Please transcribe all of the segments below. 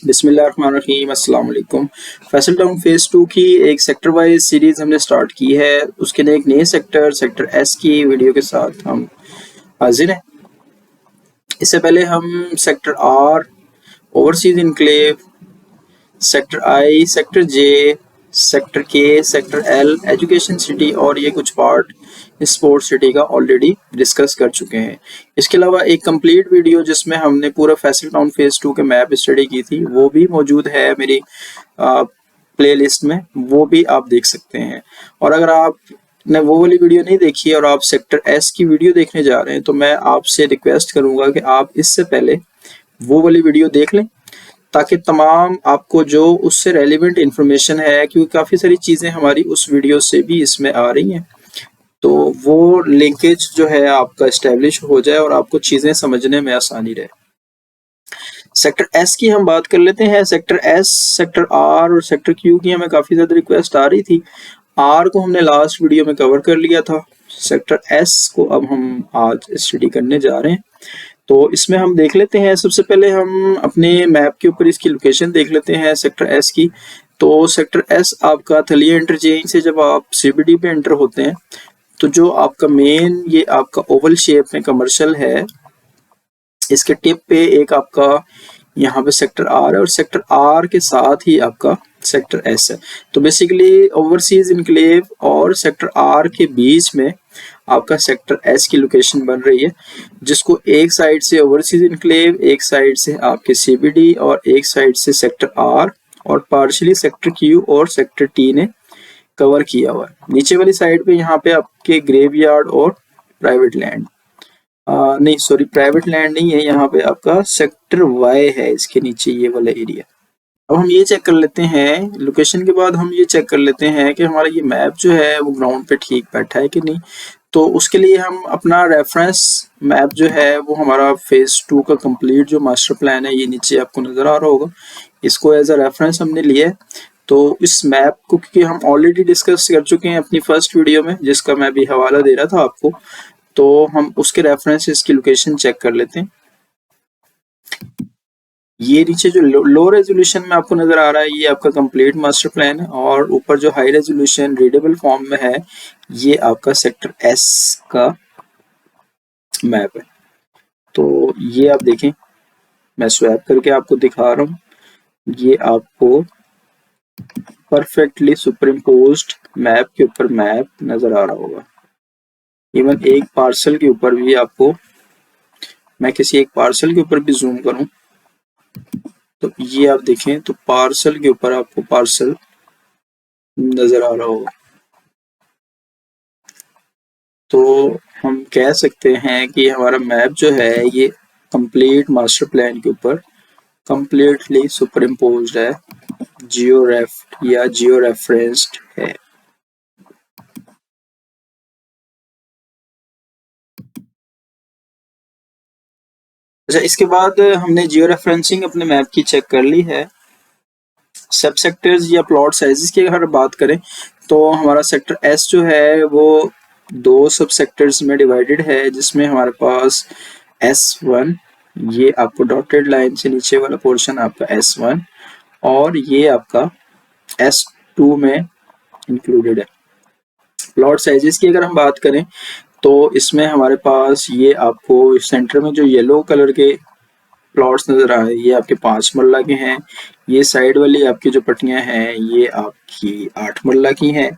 बिस्मिल्लाहिर्रहमानिर्रहीम अस्सलाम वालेकुम। फैसल टाउन फेज़ 2 की एक सेक्टर वाइज सीरीज़ हमने स्टार्ट की है। उसके लिए एक नए सेक्टर एस की वीडियो के साथ हम हाजिर हैं। इससे पहले हम sector R, overseas enclave, sector I, sector J, sector K, sector L, education city और ये कुछ पार्ट स्पोर्ट्स सिटी का ऑलरेडी डिस्कस कर चुके हैं। इसके अलावा एक कंप्लीट वीडियो जिसमें हमने पूरा फैसल टाउन फेज़ 2 के मैप स्टडी की थी वो भी मौजूद है मेरी प्लेलिस्ट में, वो भी आप देख सकते हैं। और अगर आपने वो वाली वीडियो नहीं देखी और आप सेक्टर एस की वीडियो देखने जा रहे हैं तो मैं आपसे रिक्वेस्ट करूंगा कि आप इससे पहले वो वाली वीडियो देख लें ताकि तमाम आपको जो उससे रेलिवेंट इंफॉर्मेशन है, क्योंकि काफ़ी सारी चीज़ें हमारी उस वीडियो से भी इसमें आ रही हैं, तो वो लिंकेज जो है आपका इस्टेब्लिश हो जाए और आपको चीज़ें समझने में आसानी रहे। सेक्टर एस की हम बात कर लेते हैं। सेक्टर एस, सेक्टर आर और सेक्टर क्यू की हमें काफ़ी ज़्यादा रिक्वेस्ट आ रही थी। आर को हमने लास्ट वीडियो में कवर कर लिया था। सेक्टर एस को अब हम आज स्टडी करने जा रहे हैं। तो इसमें हम देख लेते हैं, सबसे पहले हम अपने मैप के ऊपर इसकी लोकेशन देख लेते हैं सेक्टर एस की। तो सेक्टर एस आपका थलिया इंटरचेंज से जब आप सीबीडी पे एंटर होते हैं तो जो आपका मेन ये आपका ओवल शेप में कमर्शियल है, इसके टिप पे एक आपका यहाँ पे सेक्टर आर है और सेक्टर आर के साथ ही आपका सेक्टर एस है। तो बेसिकली ओवरसीज इनक्लेव और सेक्टर आर के बीच में आपका सेक्टर एस की लोकेशन बन रही है, जिसको एक साइड से ओवरसीज इनक्लेव, एक साइड से आपके सीबीडी और एक साइड से सेक्टर आर और पार्शियली सेक्टर क्यू और सेक्टर टी ने कवर किया हुआ है। नीचे वाली साइड पे यहाँ पे आपके ग्रेवयार्ड और प्राइवेट लैंड, नहीं सॉरी प्राइवेट लैंड नहीं है, यहाँ पे आपका सेक्टर वाई है इसके नीचे ये वाला एरिया। अब हम ये चेक कर लेते हैं लोकेशन के बाद, हम ये चेक कर लेते हैं कि हमारा ये मैप जो है वो ग्राउंड पे ठीक बैठा है कि नहीं। तो उसके लिए हम अपना रेफरेंस मैप जो है वो हमारा फेज 2 का कंप्लीट जो मास्टर प्लान है, ये नीचे आपको नजर आ रहा होगा, इसको एज अ रेफरेंस हमने लिया है। तो इस मैप को क्योंकि हम ऑलरेडी डिस्कस कर चुके हैं अपनी फर्स्ट वीडियो में, जिसका मैं भी हवाला दे रहा था आपको, तो हम उसके रेफरेंस की लोकेशन चेक कर लेते हैं। ये नीचे जो लो रेजोल्यूशन में आपको नजर आ रहा है ये आपका कंप्लीट मास्टर प्लान है, और ऊपर जो हाई रेजोल्यूशन रीडेबल फॉर्म में है ये आपका सेक्टर एस का मैप है। तो ये आप देखें, मैं स्वैप करके आपको दिखा रहा हूँ, ये आपको परफेक्टली सुपरइम्पोज्ड मैप के ऊपर मैप नजर आ रहा होगा। इवन एक पार्सल के ऊपर भी आपको, मैं किसी एक पार्सल के ऊपर भी जूम करूं तो ये आप देखें तो पार्सल के ऊपर आपको पार्सल नजर आ रहा होगा। तो हम कह सकते हैं कि हमारा मैप जो है ये कंप्लीट मास्टर प्लान के ऊपर कंप्लीटली सुपरइम्पोज्ड है, जियो रेफरेंस्ड है। अच्छा, इसके बाद हमने जियो रेफरेंसिंग अपने मैप की चेक कर ली है। सब सेक्टर्स या प्लॉट साइजेस की अगर बात करें तो हमारा सेक्टर एस जो है वो दो सब सेक्टर्स में डिवाइडेड है, जिसमें हमारे पास S1, ये आपको डॉटेड लाइन से नीचे वाला पोर्शन आपका S1 और ये आपका S2 में इंक्लूडेड है। प्लॉट साइजेस की अगर हम बात करें तो इसमें हमारे पास ये आपको सेंटर में जो येलो कलर के प्लॉट्स नजर आ रहे हैं ये आपके 5 मरला के हैं। ये साइड वाली आपकी जो पट्टियां हैं ये आपकी 8 मरला की हैं।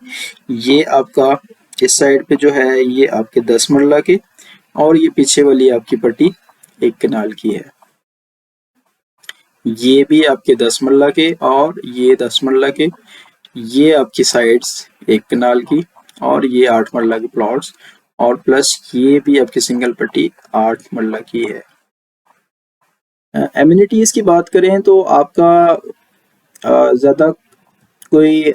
ये आपका इस साइड पे जो है ये आपके 10 मरला के, और ये पीछे वाली आपकी पट्टी 1 कनाल की है। ये भी आपके 10 मरला के और ये 10 मरला के, ये आपकी साइड्स 1 कनाल की और ये 8 मरला के प्लॉट्स, और प्लस ये भी आपकी सिंगल पट्टी 8 मरला की है। एमिनिटीज की बात करें तो आपका ज़्यादा कोई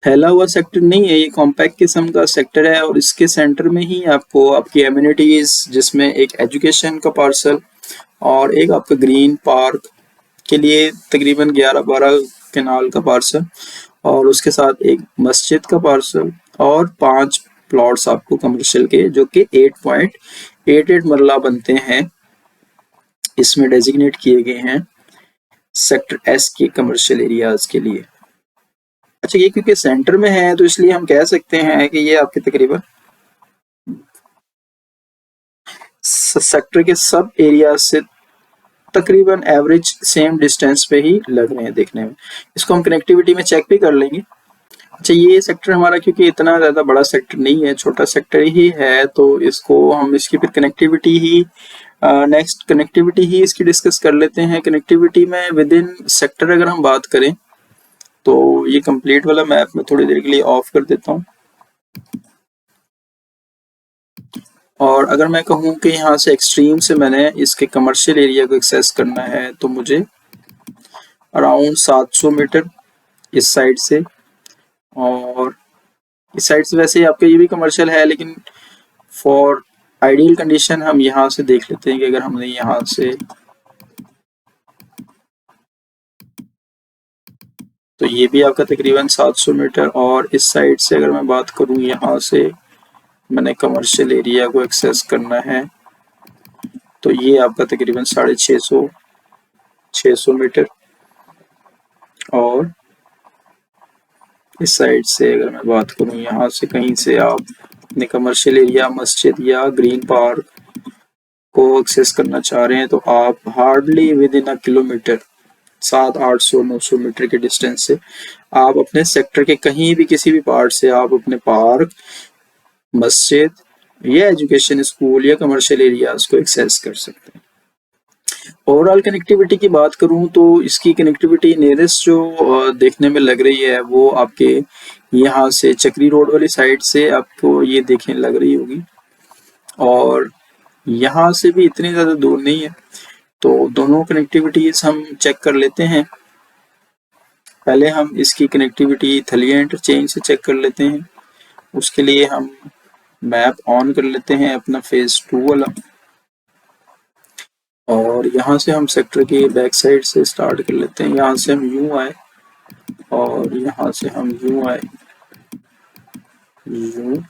फैला हुआ सेक्टर नहीं है, ये कॉम्पैक्ट किस्म का सेक्टर है और इसके सेंटर में ही आपको आपकी एमिनिटीज, जिसमें एक एजुकेशन का पार्सल और एक आपका ग्रीन पार्क के लिए तकरीबन 11-12 कनाल का पार्सल, और उसके साथ एक मस्जिद का पार्सल और 5 प्लॉट्स आपको कमर्शियल के जो कि 8.88 मरला बनते हैं इसमें डेजिग्नेट किए गए हैं। सेक्टर एस के कमर्शियल एरियाज के लिए। अच्छा, ये क्योंकि सेंटर में है तो इसलिए हम कह सकते हैं कि ये आपके तकरीबन सेक्टर के सब एरिया से तकरीबन एवरेज सेम डिस्टेंस पे ही लग रहे हैं देखने में। इसको हम कनेक्टिविटी में चेक भी कर लेंगे। अच्छा, ये सेक्टर हमारा क्योंकि इतना ज़्यादा बड़ा सेक्टर नहीं है, छोटा सेक्टर ही है, तो इसको हम इसकी फिर कनेक्टिविटी ही नेक्स्ट कनेक्टिविटी ही इसकी डिस्कस कर लेते हैं। कनेक्टिविटी में विद इन सेक्टर अगर हम बात करें तो ये कंप्लीट वाला मैप मैं थोड़ी देर के लिए ऑफ कर देता हूँ। और अगर मैं कहूँ कि यहाँ से एक्सट्रीम से मैंने इसके कमर्शियल एरिया को एक्सेस करना है तो मुझे अराउंड 700 मीटर इस साइड से, और इस साइड से वैसे आपका ये भी कमर्शियल है, लेकिन फॉर आइडियल कंडीशन हम यहाँ से देख लेते हैं कि अगर हमने यहाँ से, तो ये भी आपका तकरीबन 700 मीटर, और इस साइड से अगर मैं बात करूँ यहाँ से मैंने कमर्शियल एरिया को एक्सेस करना है तो ये आपका तकरीबन 650 मीटर। और इस साइड से अगर मैं बात करूँ यहाँ से कहीं से आप अपने कमर्शियल एरिया, मस्जिद या ग्रीन पार्क को एक्सेस करना चाह रहे हैं तो आप hardly within a kilometre 700-800-900 metre के डिस्टेंस से आप अपने सेक्टर के कहीं भी किसी भी पार्ट से आप अपने पार्क, मस्जिद या एजुकेशन स्कूल या कमर्शियल एरियाज को एक्सेस कर सकते हैं। ओवरऑल कनेक्टिविटी की बात करूं तो इसकी कनेक्टिविटी नियरेस्ट जो देखने में लग रही है वो आपके यहाँ से चक्री रोड वाली साइड से आपको ये देखने लग रही होगी, और यहाँ से भी इतनी ज़्यादा दूर नहीं है। तो दोनों कनेक्टिविटीज हम चेक कर लेते हैं। पहले हम इसकी कनेक्टिविटी थलिया इंटरचेंज से चेक कर लेते हैं। उसके लिए हम मैप ऑन कर लेते हैं अपना फेज 2 वाला, और यहाँ से हम सेक्टर के बैक साइड से स्टार्ट कर लेते हैं। यहाँ से हम यूं आए और यहाँ से हम यूं आए, यूं,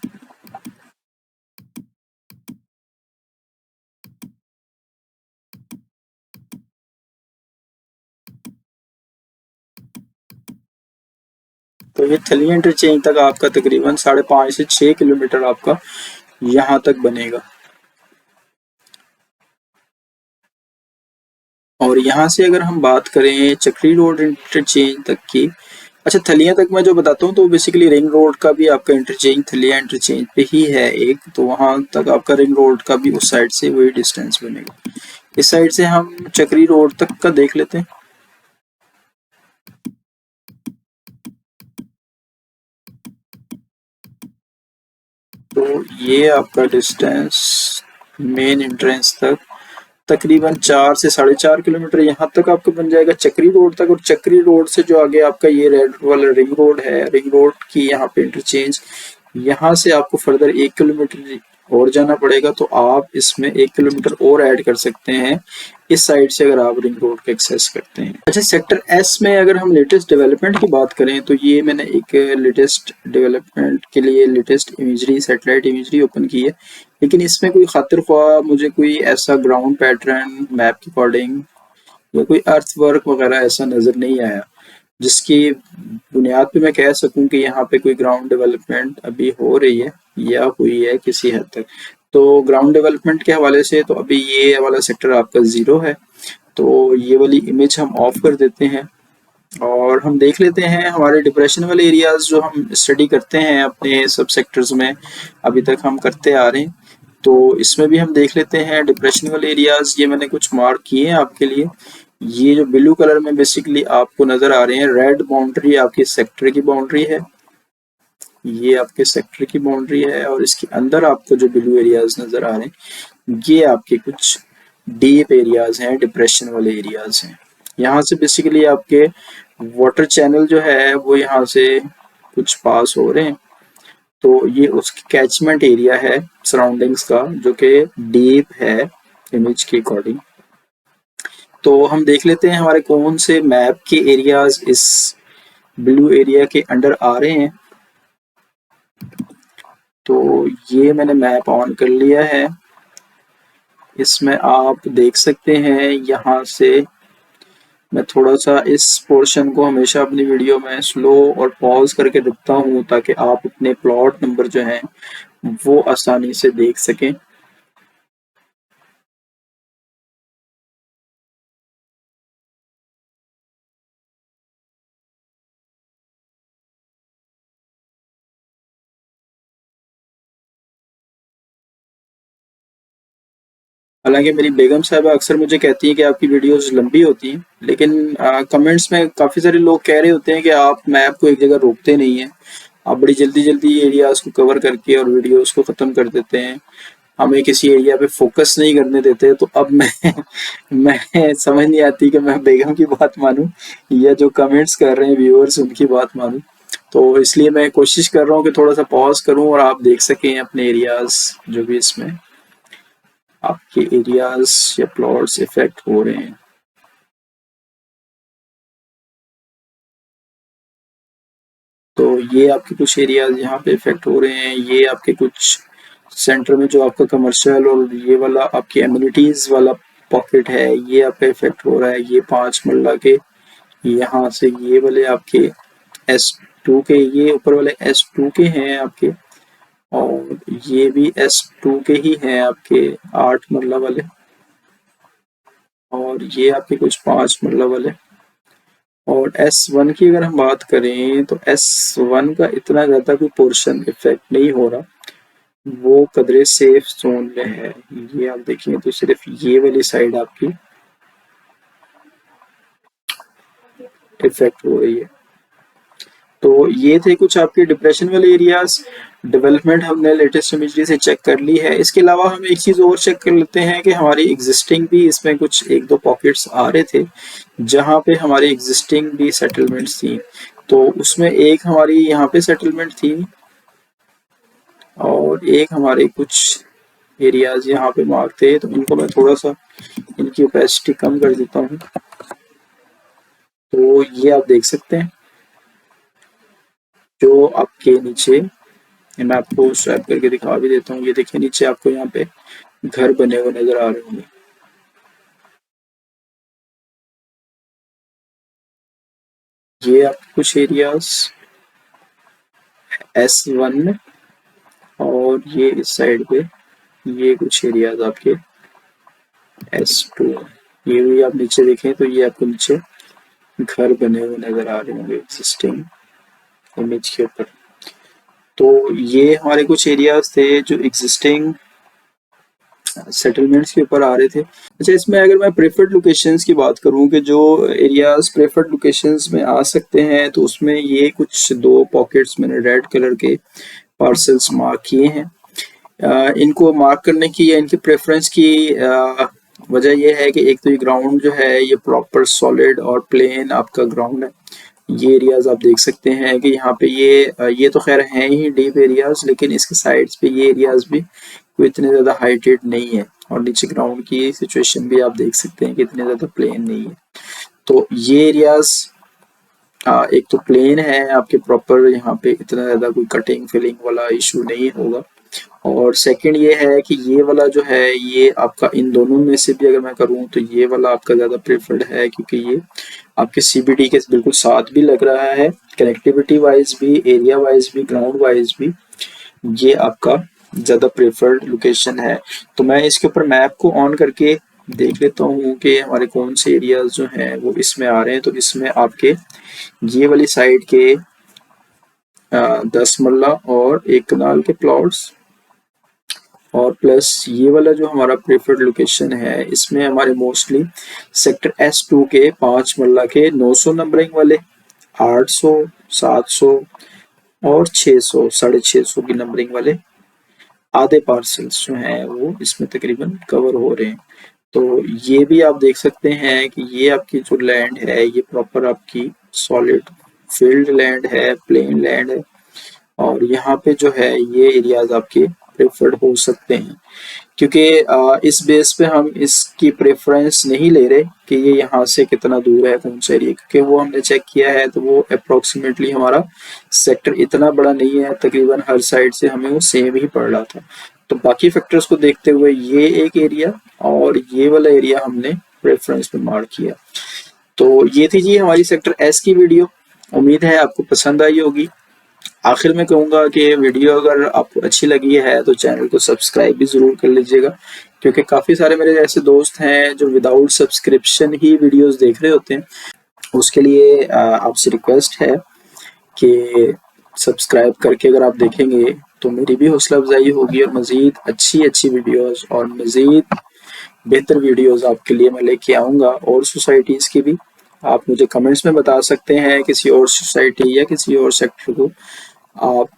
तो ये थलिया इंटरचेंज तक आपका तकरीबन 5.5 से 6 किलोमीटर आपका यहाँ तक बनेगा। और यहाँ से अगर हम बात करें चक्री रोड इंटरचेंज तक की, अच्छा थलिया तक मैं जो बताता हूँ तो बेसिकली रिंग रोड का भी आपका इंटरचेंज थलिया इंटरचेंज पे ही है एक, तो वहां तक आपका रिंग रोड का भी उस साइड से वही डिस्टेंस बनेगा। इस साइड से हम चक्री रोड तक का देख लेते हैं। तो ये आपका डिस्टेंस मेन एंट्रेंस तक तकरीबन 4 से 4.5 किलोमीटर यहाँ तक आपका बन जाएगा चक्री रोड तक। और चक्री रोड से जो आगे आपका ये रेड वाला रिंग रोड है, रिंग रोड की यहाँ पे इंटरचेंज, यहाँ से आपको फर्दर 1 किलोमीटर और जाना पड़ेगा, तो आप इसमें 1 किलोमीटर और ऐड कर सकते हैं इस साइड से अगर आप रिंग रोड को एक्सेस करते हैं। अच्छा, सेक्टर एस में अगर हम लेटेस्ट डेवलपमेंट की बात करें तो ये मैंने एक लेटेस्ट डेवलपमेंट के लिए latest imagery, satellite imagery open की है, लेकिन इसमें कोई खातिर ख्वाह मुझे कोई ऐसा ग्राउंड पैटर्न मैप के अकॉर्डिंग या कोई अर्थ वर्क वगैरह ऐसा नज़र नहीं आया जिसकी बुनियाद पे मैं कह सकूं कि यहाँ पे कोई ग्राउंड डेवलपमेंट अभी हो रही है या हुई है किसी हद तक। तो ग्राउंड डेवलपमेंट के हवाले से तो अभी ये वाला सेक्टर आपका 0 है, तो ये वाली इमेज हम ऑफ कर देते हैं और हम देख लेते हैं हमारे डिप्रेशन वाले एरियाज जो हम स्टडी करते हैं अपने सब सेक्टर्स में, अभी तक हम करते आ रहे हैं। तो इसमें भी हम देख लेते हैं डिप्रेशन वाले एरियाज, ये मैंने कुछ मार्क किए हैं आपके लिए। ये जो ब्लू कलर में बेसिकली आपको नजर आ रहे हैं, रेड बाउंड्री आपकी सेक्टर की बाउंड्री है, ये आपके सेक्टर की बाउंड्री है, और इसके अंदर आपको जो ब्लू एरियाज नजर आ रहे हैं ये आपके कुछ डीप एरियाज हैं, डिप्रेशन वाले एरियाज हैं। यहाँ से बेसिकली आपके वाटर चैनल जो है वो यहाँ से कुछ पास हो रहे हैं, तो ये उसकी कैचमेंट एरिया है सराउंडिंग्स का जो कि डीप है इमेज के अकॉर्डिंग। तो हम देख लेते हैं हमारे कौन से मैप के एरियाज इस ब्लू एरिया के अंडर आ रहे हैं। तो ये मैंने मैप ऑन कर लिया है, इसमें आप देख सकते हैं यहाँ से मैं थोड़ा सा इस पोर्शन को हमेशा अपनी वीडियो में स्लो और पॉज करके रखता हूँ ताकि आप अपने प्लॉट नंबर जो हैं वो आसानी से देख सकें। हालांकि मेरी बेगम साहिबा अक्सर मुझे कहती है कि आपकी वीडियोस लंबी होती हैं, लेकिन कमेंट्स में काफ़ी सारे लोग कह रहे होते हैं कि आप मैप को एक जगह रोकते नहीं हैं, आप बड़ी जल्दी जल्दी एरियाज को कवर करके और वीडियोस को ख़त्म कर देते हैं, हमें किसी एरिया पे फोकस नहीं करने देते। तो अब मैं मैं समझ नहीं आती कि मैं बेगम की बात मानूं या जो कमेंट्स कर रहे हैं व्यूअर्स उनकी बात मानूं। तो इसलिए मैं कोशिश कर रहा हूँ कि थोड़ा सा पॉज करूं और आप देख सकें अपने एरियाज जो भी इसमें आपके एरियाज या प्लॉट्स इफेक्ट हो रहे हैं। तो ये आपके कुछ एरियाज यहाँ पे इफेक्ट हो रहे हैं, ये आपके कुछ सेंटर में जो आपका कमर्शियल और ये वाला आपकी एम्यूनिटीज वाला पॉकेट है ये आपका इफेक्ट हो रहा है। ये 5 मरला के यहाँ से ये वाले आपके S2 के, ये ऊपर वाले S2 के हैं आपके, और ये भी S2 के ही हैं आपके 8 मरला वाले, और ये आपके कुछ 5 मरला वाले। और S1 की अगर हम बात करें तो S1 का इतना ज़्यादा कोई पोर्शन इफेक्ट नहीं हो रहा, वो कदरे सेफ जोन में है। ये आप देखिए तो सिर्फ ये वाली साइड आपकी इफेक्ट हो रही है। तो ये थे कुछ आपके डिप्रेशन वाले एरियाज। डेवलपमेंट हमने लेटेस्ट इमेजरी से चेक कर ली है। इसके अलावा हम एक चीज़ और चेक कर लेते हैं कि हमारी एग्जिस्टिंग भी इसमें कुछ एक दो पॉकेट्स आ रहे थे जहाँ पे हमारी एग्जिस्टिंग भी सेटलमेंट्स थी। तो उसमें एक हमारी यहाँ पे सेटलमेंट थी और एक हमारे कुछ एरियाज यहाँ पे मार्क थे। तो इनको मैं थोड़ा सा इनकी ओपेसिटी कम कर देता हूँ। तो ये आप देख सकते हैं जो आपके नीचे, मैं आपको स्वैप करके दिखा भी देता हूँ। ये देखिए नीचे आपको यहाँ पे घर बने हुए नजर आ रहे होंगे। ये आपके कुछ एरियाज S1 में, और ये इस साइड पे ये कुछ एरियाज आपके S2। ये भी आप नीचे देखें तो ये आपको नीचे घर बने हुए नजर आ रहे होंगे एग्जिस्टिंग इमेज के ऊपर। तो ये हमारे कुछ एरियाज थे जो एग्जिस्टिंग सेटलमेंट्स के ऊपर आ रहे थे। अच्छा, इसमें अगर मैं प्रेफर्ड लोकेशंस की बात करूं कि जो एरियाज प्रेफर्ड लोकेशंस में आ सकते हैं, तो उसमें ये कुछ दो पॉकेट्स मैंने रेड कलर के पार्सल्स मार्क किए हैं। इनको मार्क करने की या इनकी प्रेफरेंस की वजह यह है कि एक तो ये ग्राउंड जो है ये प्रॉपर सॉलिड और प्लेन आपका ग्राउंड है। ये एरियाज आप देख सकते हैं कि यहाँ पे ये तो खैर हैं ही डीप एरियाज, लेकिन इसके साइड्स पे ये एरियाज भी कोई इतने ज़्यादा हाइटेड नहीं है, और नीचे ग्राउंड की सिचुएशन भी आप देख सकते हैं कि इतने ज़्यादा प्लेन नहीं है। तो ये एरियाज एक तो प्लेन है आपके प्रॉपर, यहाँ पे इतना ज़्यादा कोई कटिंग फिलिंग वाला इशू नहीं होगा। और सेकंड ये है कि ये वाला जो है ये आपका इन दोनों में से भी अगर मैं करूँ तो ये वाला आपका ज़्यादा प्रेफर्ड है, क्योंकि ये आपके CBD के बिल्कुल साथ भी लग रहा है, कनेक्टिविटी वाइज भी, एरिया वाइज भी, ग्राउंड वाइज भी ये आपका ज़्यादा प्रेफर्ड लोकेशन है। तो मैं इसके ऊपर मैप को ऑन करके देख लेता हूँ कि हमारे कौन से एरियाज जो हैं वो इसमें आ रहे हैं। तो इसमें आपके ये वाली साइड के 10 मरला और 1 कनाल के प्लॉट्स, और प्लस ये वाला जो हमारा प्रेफर्ड लोकेशन है इसमें हमारे मोस्टली सेक्टर S2 के 5 मरला के 900 नंबरिंग वाले, 800, 700 और 600, 650 की नंबरिंग वाले आधे पार्सल्स जो हैं वो इसमें तकरीबन कवर हो रहे हैं। तो ये भी आप देख सकते हैं कि ये आपकी जो लैंड है ये प्रॉपर आपकी सॉलिड फील्ड लैंड है, प्लेन लैंड है, और यहाँ पे जो है ये एरियाज आपके प्रेफर्ड हो सकते हैं। क्योंकि इस बेस पे हम इसकी प्रेफरेंस नहीं ले रहे कि ये यहाँ से कितना दूर है कौन सा एरिया, क्योंकि वो हमने चेक किया है तो वो अप्रोक्सीमेटली हमारा सेक्टर इतना बड़ा नहीं है, तकरीबन हर साइड से हमें वो सेम ही पड़ रहा था। तो बाकी फैक्टर्स को देखते हुए ये एक एरिया और ये वाला एरिया हमने प्रेफरेंस पे मार्क किया। तो ये थी जी हमारी सेक्टर एस की वीडियो। उम्मीद है आपको पसंद आई होगी। आखिर में कहूँगा कि वीडियो अगर आपको अच्छी लगी है तो चैनल को सब्सक्राइब भी ज़रूर कर लीजिएगा, क्योंकि काफ़ी सारे मेरे ऐसे दोस्त हैं जो विदाउट सब्सक्रिप्शन ही वीडियोस देख रहे होते हैं। उसके लिए आपसे रिक्वेस्ट है कि सब्सक्राइब करके अगर आप देखेंगे तो मेरी भी हौसला अफजाई होगी और मज़ीद अच्छी अच्छी वीडियोस और मज़ीद बेहतर वीडियोस आपके लिए मैं लेके आऊँगा, और सोसाइटीज़ की भी। आप मुझे कमेंट्स में बता सकते हैं किसी और सोसाइटी या किसी और सेक्टर को आप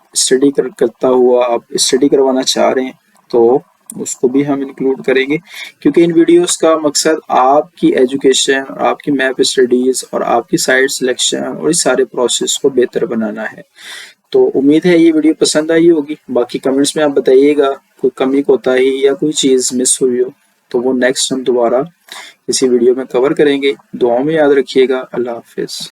करता हुआ आप स्टडी करवाना चाह रहे हैं तो उसको भी हम इंक्लूड करेंगे, क्योंकि इन वीडियोस का मकसद आपकी एजुकेशन, आपकी मैप स्टडीज और आपकी साइट सिलेक्शन और इस सारे प्रोसेस को बेहतर बनाना है। तो उम्मीद है ये वीडियो पसंद आई होगी। बाकी कमेंट्स में आप बताइएगा कोई कमी कोताही या कोई चीज़ मिस हुई हो तो वो नेक्स्ट हम दोबारा इसी वीडियो में कवर करेंगे। दुआओं में याद रखिएगा। अल्लाह हाफिज़।